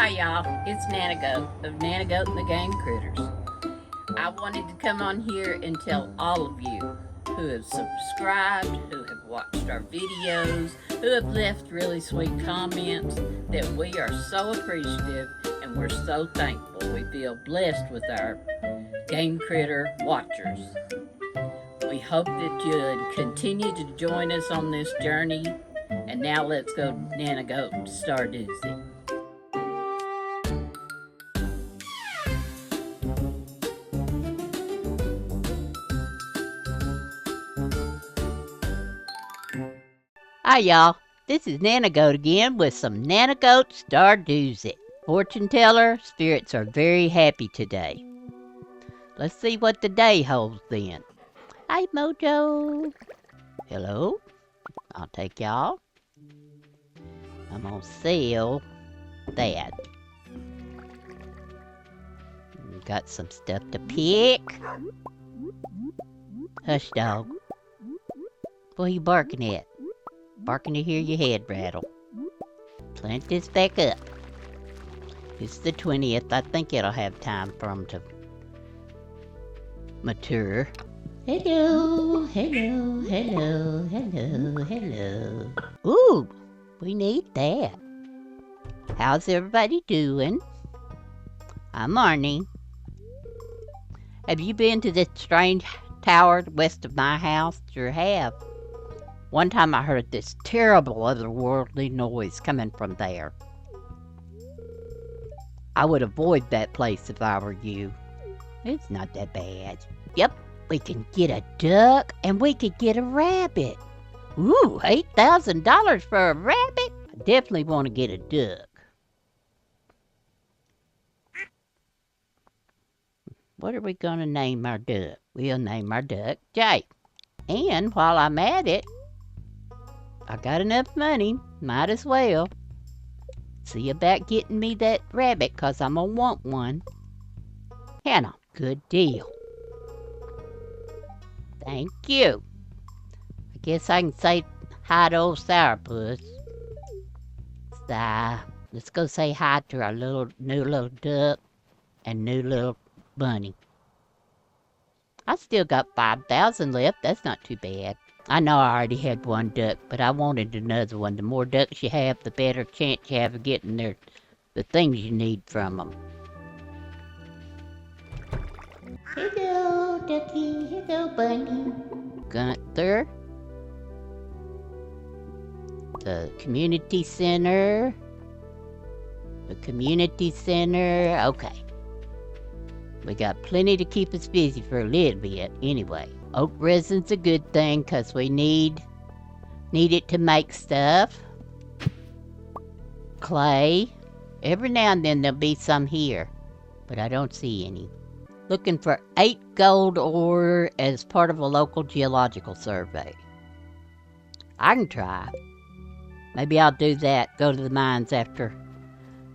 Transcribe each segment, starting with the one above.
Hi y'all, it's Nanagoat of Nanagoat and the Game Critters. I wanted to come on here and tell all of you who have subscribed, who have watched our videos, who have left really sweet comments that we are so appreciative and we're so thankful. We feel blessed with our Game Critter watchers. We hope that you'd continue to join us on this journey. And now let's go Nanagoat Stardews. Hi y'all, this is Nanagoat again with some Nanagoat Stardews. Fortune teller, spirits are very happy today. Let's see what the day holds then. Hi Mojo. Hello. I'll take y'all. I'm gonna sell that. Got some stuff to pick. Hush dog. What are you barking at? Barking to hear your head rattle. Plant this back up. It's the 20th. I think it'll have time for them to mature. Hello, hello, hello, hello, hello. Ooh, we need that. How's everybody doing? I'm Marnie. Have you been to this strange tower west of my house? Sure have. One time I heard this terrible otherworldly noise coming from there. I would avoid that place if I were you. It's not that bad. Yep, we can get a duck and we could get a rabbit. Ooh, $8,000 for a rabbit? I definitely want to get a duck. What are we going to name our duck? We'll name our duck Jake. And while I'm at it, I got enough money, might as well. See about getting me that rabbit, 'cause I'm gonna want one. Hannah, good deal. Thank you. I guess I can say hi to old Sourpuss. Let's go say hi to our new little duck and new little bunny. I still got 5,000 left. That's not too bad. I know I already had one duck, but I wanted another one. The more ducks you have, the better chance you have of getting the things you need from them. Hello, ducky. Hello, bunny. Gunther. The community center. The community center. Okay. We got plenty to keep us busy for a little bit, anyway. Oak resin's a good thing, 'cause we need it to make stuff. Clay. Every now and then there'll be some here, but I don't see any. Looking for 8 gold ore as part of a local geological survey. I can try. Maybe I'll do that, go to the mines after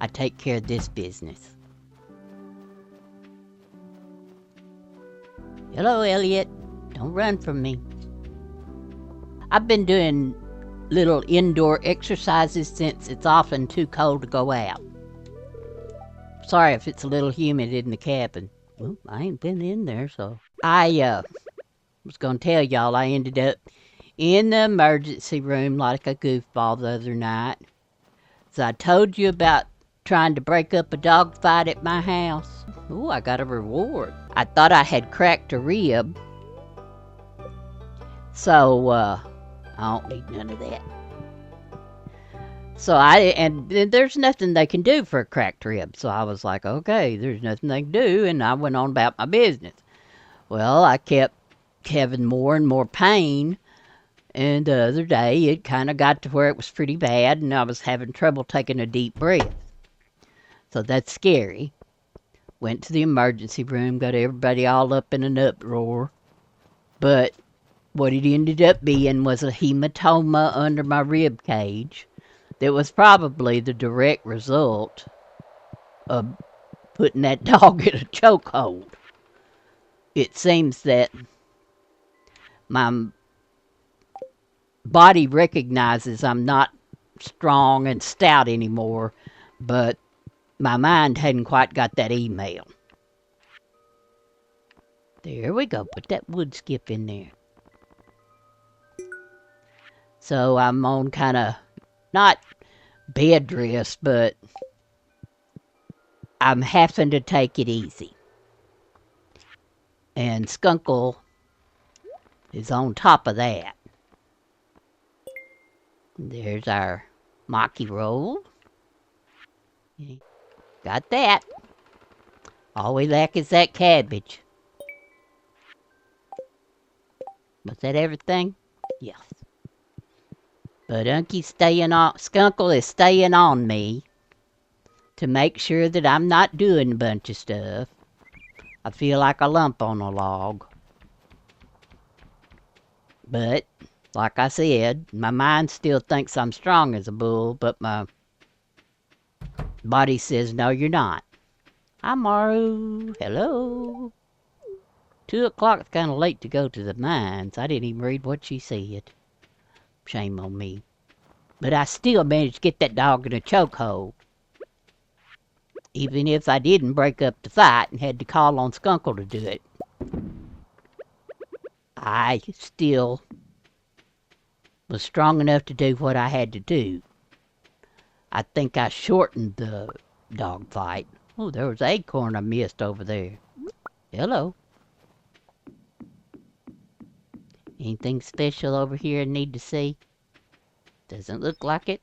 I take care of this business. Hello, Elliot. Don't run from me. I've been doing little indoor exercises since it's often too cold to go out. Sorry if it's a little humid in the cabin. Well, I ain't been in there, so... I was going to tell y'all I ended up in the emergency room like a goofball the other night. So I told you about trying to break up a dog fight at my house. Ooh, I got a reward. I thought I had cracked a rib. So, I don't need none of that. So and there's nothing they can do for a cracked rib. So I was like, okay, there's nothing they can do. And I went on about my business. Well, I kept having more and more pain. And the other day, it kind of got to where it was pretty bad. And I was having trouble taking a deep breath. So that's scary. Went to the emergency room, got everybody all up in an uproar. But what it ended up being was a hematoma under my rib cage that was probably the direct result of putting that dog in a chokehold. It seems that my body recognizes I'm not strong and stout anymore, but my mind hadn't quite got that email. There we go. Put that wood skip in there. So I'm on kind of, not bed rest, but I'm having to take it easy. And Skunkle is on top of that. There's our Mocky roll. Got that. All we lack is that cabbage. Was that everything? Yes. But Skunkle is staying on me to make sure that I'm not doing a bunch of stuff. I feel like a lump on a log. But, like I said, my mind still thinks I'm strong as a bull, but my body says, no, you're not. Hi, Maru. Hello. 2 o'clock is kind of late to go to the mines. I didn't even read what she said. Shame on me. But I still managed to get that dog in a chokehold. Even if I didn't break up the fight and had to call on Skunkle to do it. I still was strong enough to do what I had to do. I think I shortened the dog fight. Oh, there was an acorn I missed over there. Hello. Anything special over here I need to see? Doesn't look like it.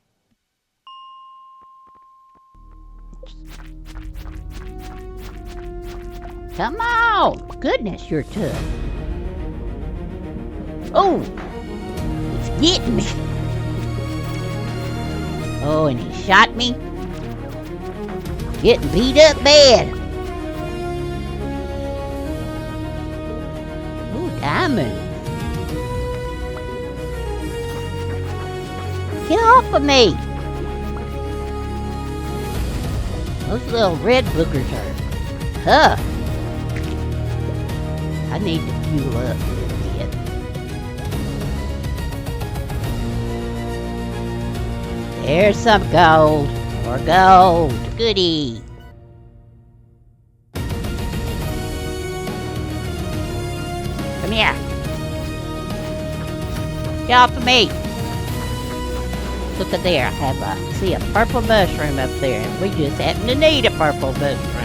Come on! Goodness, you're tough. Oh! It's getting me. Oh, and he shot me. Getting beat up bad. Oh, diamond. Get off of me! Those little red boogers are tough. I need to fuel up a little bit. There's some gold. More gold. Goody. Come here. Get off of me. Look at there. I see a purple mushroom up there, and we just happen to need a purple mushroom.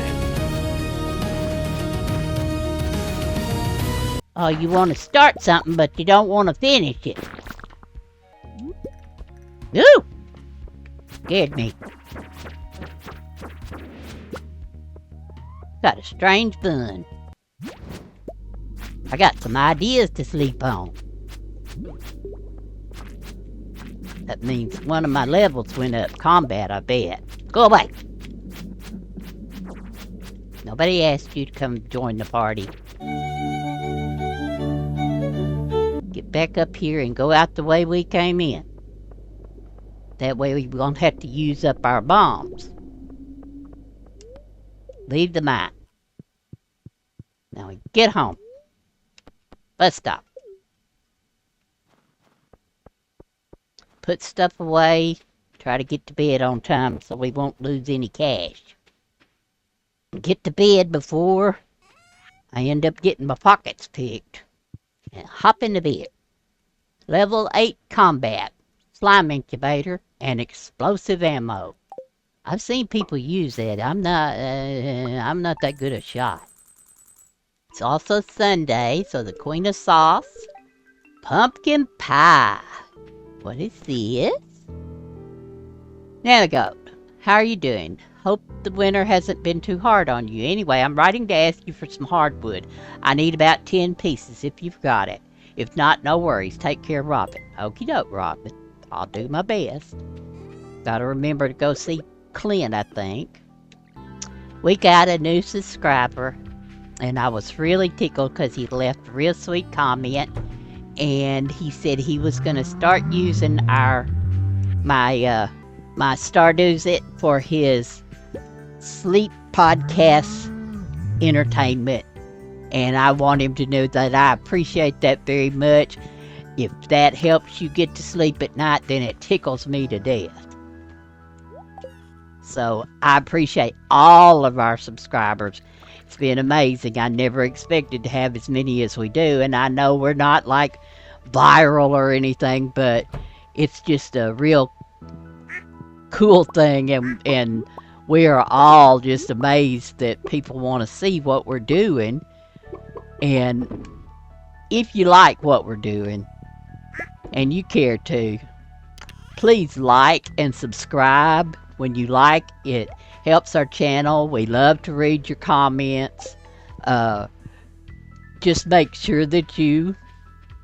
Oh, you want to start something, but you don't want to finish it. Ooh! Scared me. Got a strange bun. I got some ideas to sleep on. That means one of my levels went up. Combat, I bet. Go away. Nobody asked you to come join the party. Get back up here and go out the way we came in. That way we won't have to use up our bombs. Leave the mine. Now we get home. Bus stop. Put stuff away. Try to get to bed on time so we won't lose any cash. Get to bed before I end up getting my pockets picked. And hop into bed. Level 8 combat. Slime incubator and explosive ammo. I've seen people use that. I'm not that good a shot. It's also Sunday, so the Queen of Sauce. Pumpkin pie. What is this? Nanagoat, how are you doing? Hope the winter hasn't been too hard on you. Anyway, I'm writing to ask you for some hardwood. I need about 10 pieces if you've got it. If not, no worries. Take care, Robin. Okie doke, Robin. I'll do my best. Gotta remember to go see Clint, I think. We got a new subscriber, and I was really tickled because he left a real sweet comment, and he said he was gonna start using my Stardews it for his sleep podcast entertainment, and I want him to know that I appreciate that very much. If that helps you get to sleep at night, then it tickles me to death. So I appreciate all of our subscribers. It's been amazing. I never expected to have as many as we do, and I know we're not like viral or anything, but it's just a real cool thing, and we are all just amazed that people want to see what we're doing. And if you like what we're doing and you care to, please like and subscribe. When you like, it helps our channel. We love to read your comments. Uh, just make sure that you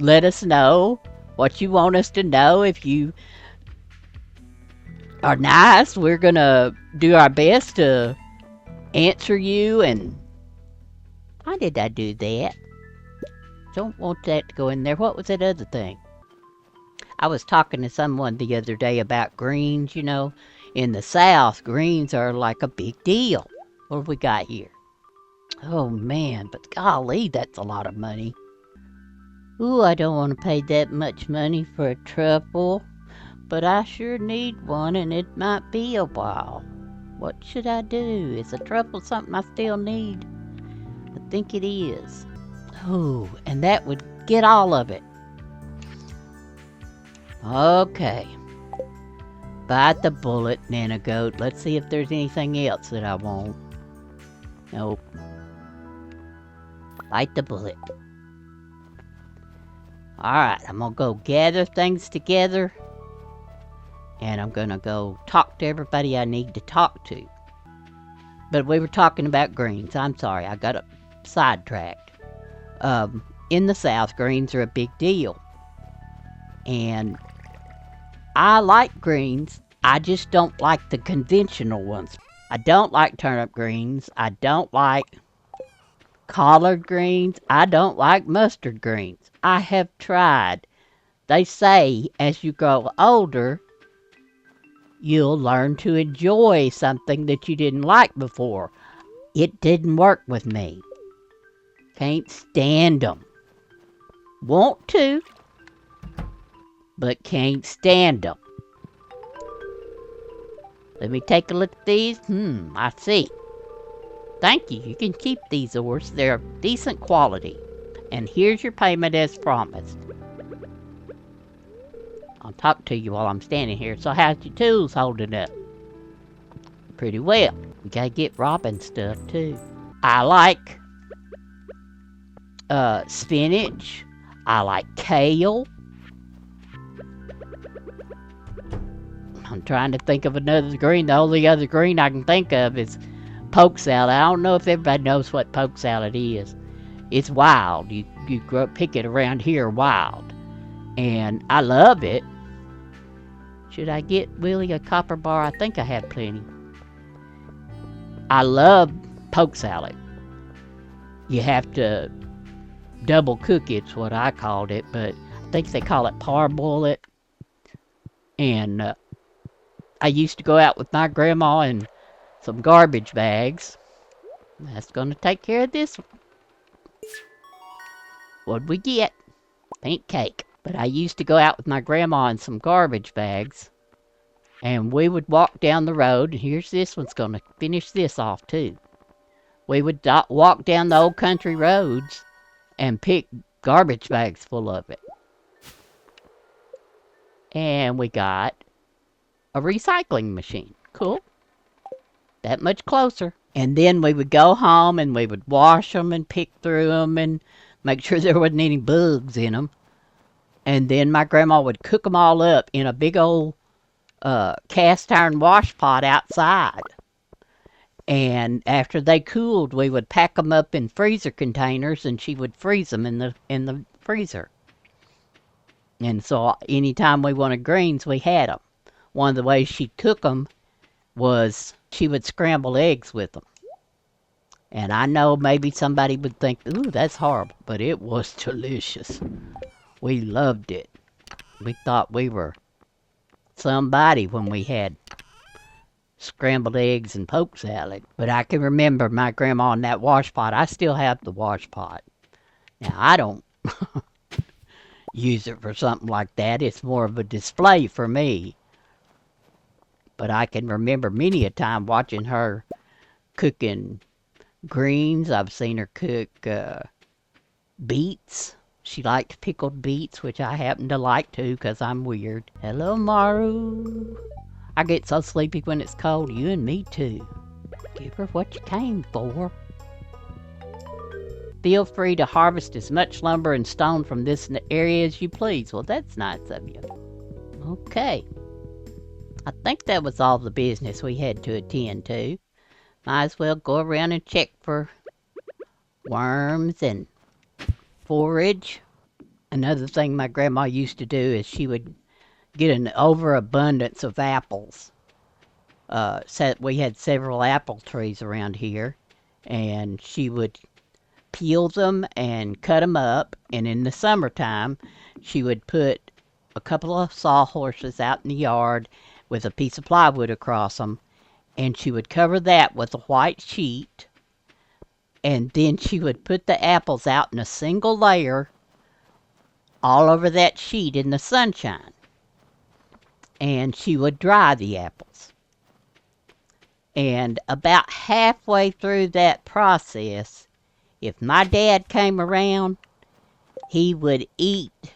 let us know what you want us to know. If you are nice, we're going to do our best to answer you. And why did I do that? Don't want that to go in there. What was that other thing? I was talking to someone the other day about greens, you know. In the South, greens are like a big deal. What have we got here? Oh man, but golly, that's a lot of money. Ooh, I don't want to pay that much money for a truffle, but I sure need one and it might be a while. What should I do? Is a truffle something I still need? I think it is. Oh, and that would get all of it. Okay. Bite the bullet, Nanagoat. Let's see if there's anything else that I want. Nope. Bite the bullet. Alright, I'm gonna go gather things together. And I'm gonna go talk to everybody I need to talk to. But we were talking about greens. I'm sorry, I got sidetracked. In the South, greens are a big deal. And I like greens. I just don't like the conventional ones. I don't like turnip greens. I don't like collard greens. I don't like mustard greens. I have tried. They say as you grow older, you'll learn to enjoy something that you didn't like before. It didn't work with me. Can't stand them. Want to, but can't stand them. Let me take a look at these. I see. Thank you. You can keep these ores. They're decent quality. And here's your payment as promised. I'll talk to you while I'm standing here. So how's your tools holding up? Pretty well. We gotta get robbing stuff too. I like spinach. I like kale. I'm trying to think of another green. The only other green I can think of is poke salad. I don't know if everybody knows what poke salad is. It's wild. You pick it around here wild. And I love it. Should I get Willie a copper bar? I think I have plenty. I love poke salad. You have to double cook it's what I called it, but I think they call it parboil it. And I used to go out with my grandma in some garbage bags. That's going to take care of this one. What'd we get? Pink cake. But I used to go out with my grandma in some garbage bags. And we would walk down the road. And here's this one's going to finish this off too. We would walk down the old country roads and pick garbage bags full of it. And we got a recycling machine. Cool. That much closer. And then we would go home and we would wash them and pick through them and make sure there wasn't any bugs in them. And then my grandma would cook them all up in a big old cast iron wash pot outside. And after they cooled, we would pack them up in freezer containers and she would freeze them in the freezer. And so anytime we wanted greens, we had them. One of the ways she cooked them was she would scramble eggs with them. And I know maybe somebody would think, ooh, that's horrible, but it was delicious. We loved it. We thought we were somebody when we had scrambled eggs and poke salad. But I can remember my grandma in that wash pot. I still have the wash pot. Now, I don't use it for something like that. It's more of a display for me. But I can remember many a time watching her cooking greens. I've seen her cook beets. She liked pickled beets, which I happen to like too, 'cause I'm weird. Hello, Maru. I get so sleepy when it's cold. You and me too. Give her what you came for. Feel free to harvest as much lumber and stone from this area as you please. Well, that's nice of you. Okay. I think that was all the business we had to attend to. Might as well go around and check for worms and forage. Another thing my grandma used to do is she would get an overabundance of apples. We had several apple trees around here, and she would peel them and cut them up, and in the summertime she would put a couple of sawhorses out in the yard with a piece of plywood across them, and she would cover that with a white sheet, and then she would put the apples out in a single layer all over that sheet in the sunshine, and she would dry the apples. And about halfway through that process, if my dad came around, he would eat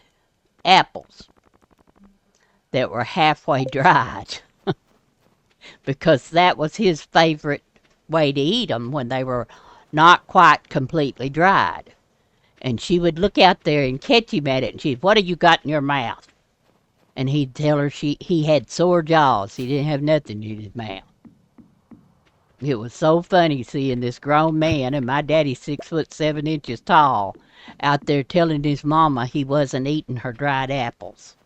apples that were halfway dried because that was his favorite way to eat them when they were not quite completely dried. And she would look out there and catch him at it, and she'd, "What have you got in your mouth?" And he'd tell her he had sore jaws. He didn't have nothing in his mouth. It was so funny seeing this grown man, and my daddy's 6'7" tall, out there telling his mama he wasn't eating her dried apples.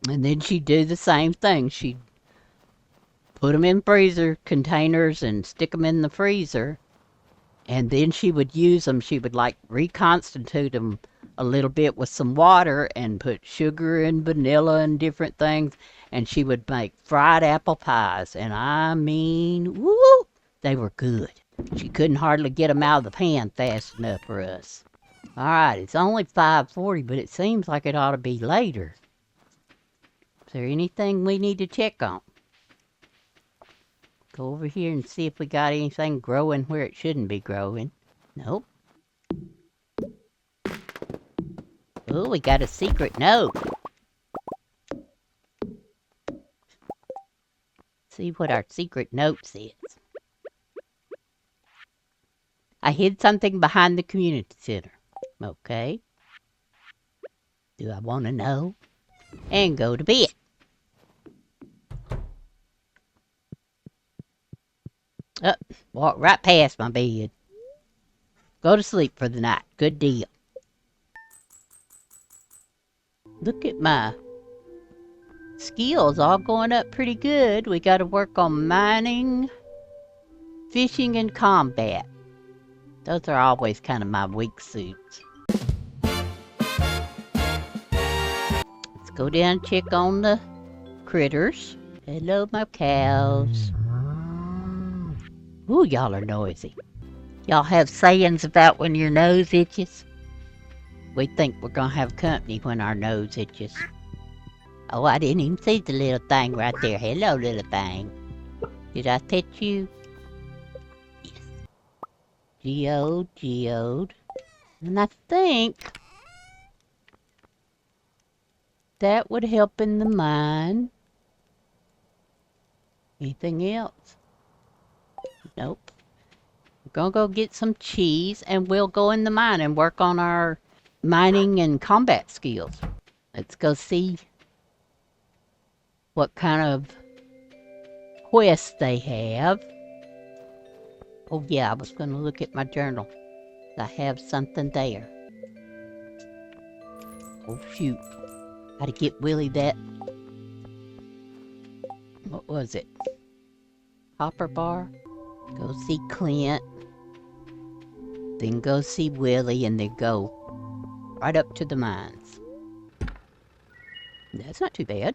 And then she'd do the same thing. She'd put them in freezer containers and stick them in the freezer. And then she would use them. She would like reconstitute them a little bit with some water and put sugar and vanilla and different things. And she would make fried apple pies. And I mean, woo! They were good. She couldn't hardly get them out of the pan fast enough for us. All right, it's only 5:40, but it seems like it ought to be later. Is there anything we need to check on? Go over here and see if we got anything growing where it shouldn't be growing. Nope. Oh, we got a secret note. See what our secret note says. I hid something behind the community center. Okay. Do I want to know? And go to bed. Walk right past my bed. Go to sleep for the night. Good deal. Look at my skills all going up pretty good. We got to work on mining, fishing, and combat. Those are always kind of my weak suits. Let's go down and check on the critters. Hello, my cows. Ooh, y'all are noisy. Y'all have sayings about when your nose itches? We think we're gonna have company when our nose itches. Oh, I didn't even see the little thing right there. Hello, little thing. Did I pet you? Yes. Geode. And I think that would help in the mine. Anything else? Nope. We're gonna go get some cheese and we'll go in the mine and work on our mining and combat skills. Let's go see what kind of quests they have. Oh yeah, I was gonna look at my journal. I have something there. Oh shoot. Gotta get Willie that. What was it? Hopper bar? Go see Clint. Then go see Willie and then go right up to the mines. That's not too bad.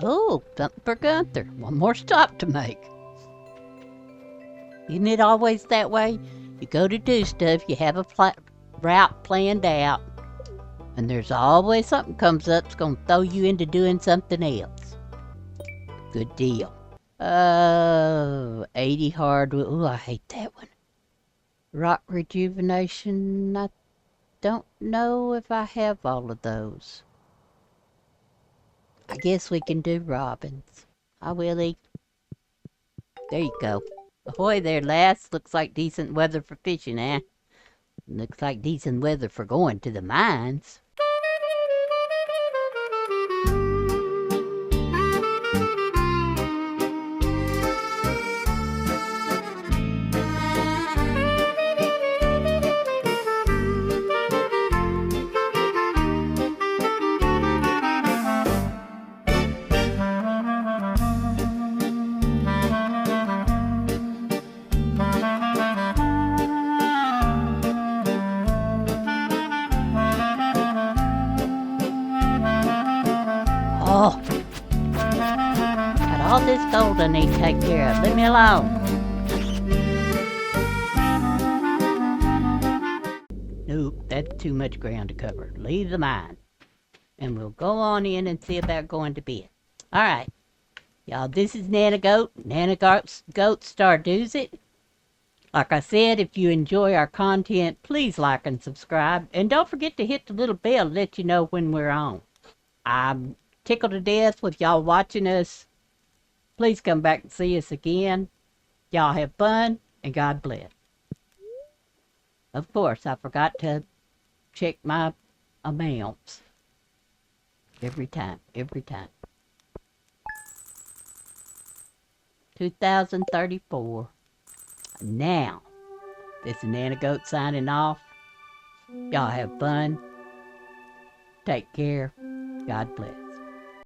Oh, something for Gunther. One more stop to make. Isn't it always that way? You go to do stuff, you have a route planned out, And there's always something comes up that's gonna throw you into doing something else. Good deal. Oh, 80 hardwood. Ooh, I hate that one. Rock rejuvenation. I don't know if I have all of those. I guess we can do robins. Hi, Willie. There you go. Ahoy there, lass. Looks like decent weather for fishing, eh? Looks like decent weather for going to the mines. Oh, got all this gold I need to take care of. Leave me alone. Nope, that's too much ground to cover. Leave the mine. And we'll go on in and see about going to bed. Alright, y'all, this is Nanagoat. Nanagoat Stardews it. Like I said, if you enjoy our content, please like and subscribe. And don't forget to hit the little bell to let you know when we're on. I'm tickled to death with y'all watching us. Please come back and see us again. Y'all have fun, and God bless. Of course, I forgot to check my amounts. Every time. 2034. Now, this is Nanagoat signing off. Y'all have fun. Take care. God bless.